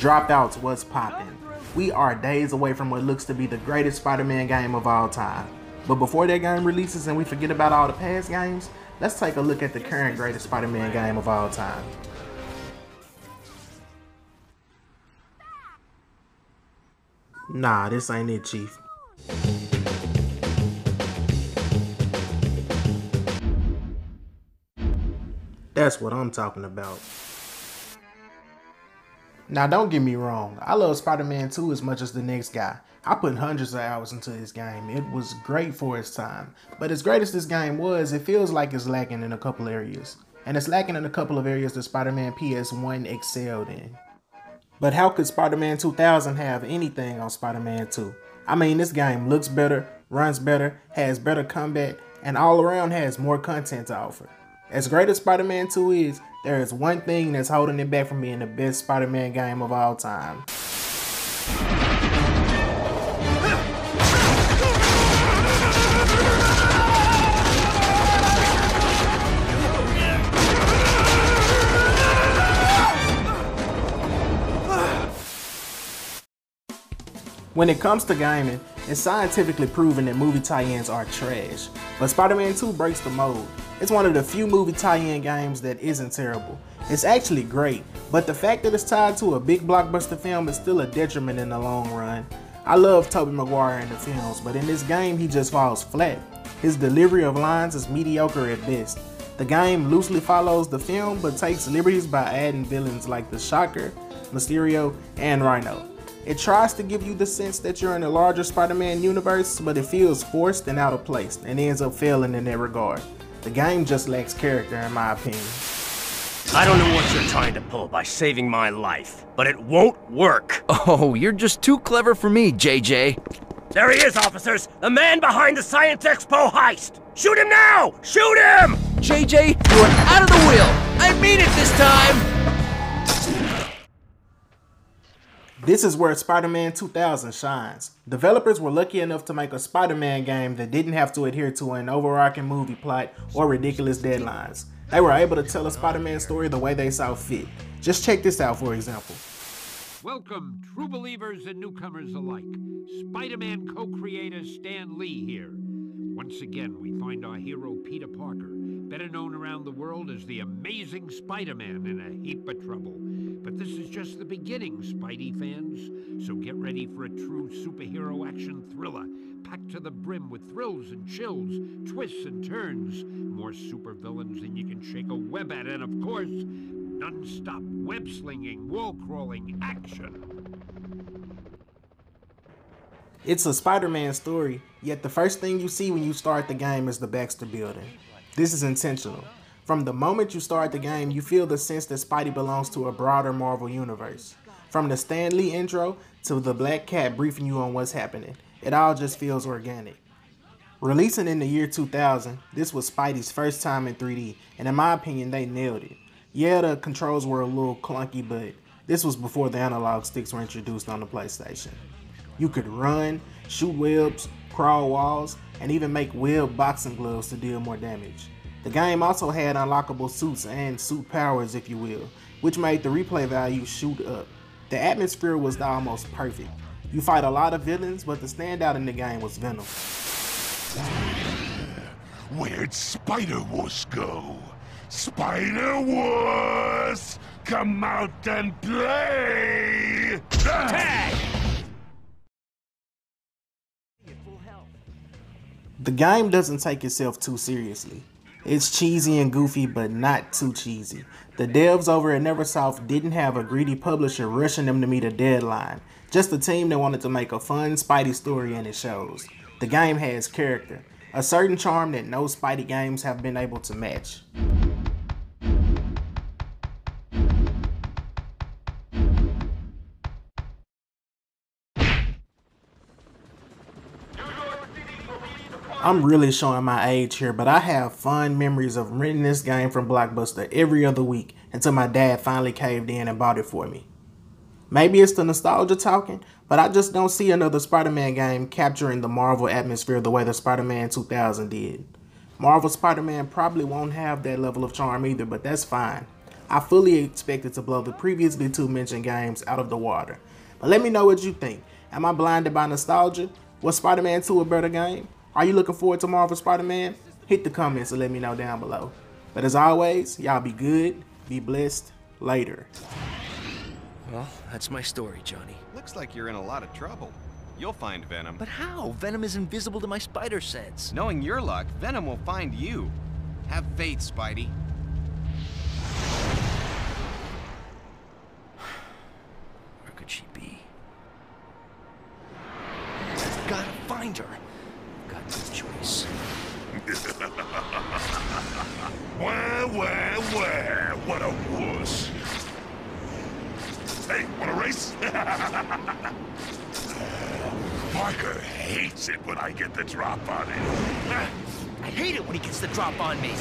Dropouts, what's poppin'? We are days away from what looks to be the greatest Spider-Man game of all time. But before that game releases and we forget about all the past games, let's take a look at the current greatest Spider-Man game of all time. Nah, this ain't it, Chief. That's what I'm talking about. Now don't get me wrong, I love Spider-Man 2 as much as the next guy. I put hundreds of hours into this game. It was great for its time. But as great as this game was, it feels like it's lacking in a couple areas. And it's lacking in a couple of areas that Spider-Man PS1 excelled in. But how could Spider-Man 2000 have anything on Spider-Man 2? I mean, this game looks better, runs better, has better combat, and all around has more content to offer. As great as Spider-Man 2 is, there is one thing that's holding it back from being the best Spider-Man game of all time. When it comes to gaming, it's scientifically proven that movie tie-ins are trash, but Spider-Man 2 breaks the mold. It's one of the few movie tie-in games that isn't terrible. It's actually great, but the fact that it's tied to a big blockbuster film is still a detriment in the long run. I love Tobey Maguire in the films, but in this game he just falls flat. His delivery of lines is mediocre at best. The game loosely follows the film, but takes liberties by adding villains like the Shocker, Mysterio, and Rhino. It tries to give you the sense that you're in a larger Spider-Man universe, but it feels forced and out of place, and ends up failing in that regard. The game just lacks character in my opinion. I don't know what you're trying to pull by saving my life, but it won't work. Oh, you're just too clever for me, JJ. There he is, officers! The man behind the Science Expo heist! Shoot him now! Shoot him! JJ, you're out of the wheel! I mean it this time! This is where Spider-Man 2000 shines. Developers were lucky enough to make a Spider-Man game that didn't have to adhere to an overarching movie plot or ridiculous deadlines. They were able to tell a Spider-Man story the way they saw fit. Just check this out for example. Welcome, true believers and newcomers alike. Spider-Man co-creator Stan Lee here. Once again, we find our hero Peter Parker, better known around the world as the Amazing Spider-Man, in a heap of trouble. But this is just the beginning, Spidey fans. So get ready for a true superhero action thriller, packed to the brim with thrills and chills, twists and turns, more supervillains than you can shake a web at, and of course, non-stop web-slinging, wall-crawling action. It's a Spider-Man story, yet the first thing you see when you start the game is the Baxter Building. This is intentional. From the moment you start the game, you feel the sense that Spidey belongs to a broader Marvel universe. From the Stan Lee intro to the Black Cat briefing you on what's happening, it all just feels organic. Releasing in the year 2000, this was Spidey's first time in 3D, and in my opinion, they nailed it. Yeah, the controls were a little clunky, but this was before the analog sticks were introduced on the PlayStation. You could run, shoot webs, crawl walls, and even make web boxing gloves to deal more damage. The game also had unlockable suits and suit powers, if you will, which made the replay value shoot up. The atmosphere was almost perfect. You fight a lot of villains, but the standout in the game was Venom. Where'd Spider-Wars go? Spider-Wars! Come out and play! Tag! The game doesn't take itself too seriously. It's cheesy and goofy, but not too cheesy. The devs over at Neversoft didn't have a greedy publisher rushing them to meet a deadline. Just a team that wanted to make a fun Spidey story, and it shows. The game has character, a certain charm that no Spidey games have been able to match. I'm really showing my age here, but I have fond memories of renting this game from Blockbuster every other week until my dad finally caved in and bought it for me. Maybe it's the nostalgia talking, but I just don't see another Spider-Man game capturing the Marvel atmosphere the way the Spider-Man 2000 did. Marvel Spider-Man probably won't have that level of charm either, but that's fine. I fully expect it to blow the previously 2 mentioned games out of the water. But let me know what you think. Am I blinded by nostalgia? Was Spider-Man 2 a better game? Are you looking forward to Marvel Spider-Man? Hit the comments and let me know down below. But as always, y'all be good, be blessed, later. Well, that's my story, Johnny. Looks like you're in a lot of trouble. You'll find Venom. But how? Venom is invisible to my spider sense. Knowing your luck, Venom will find you. Have faith, Spidey. Where could she be? Gotta find her. Got no choice. Where? What a wuss. Hey, wanna race? Parker hates it when I get the drop on him. I hate it when he gets the drop on me.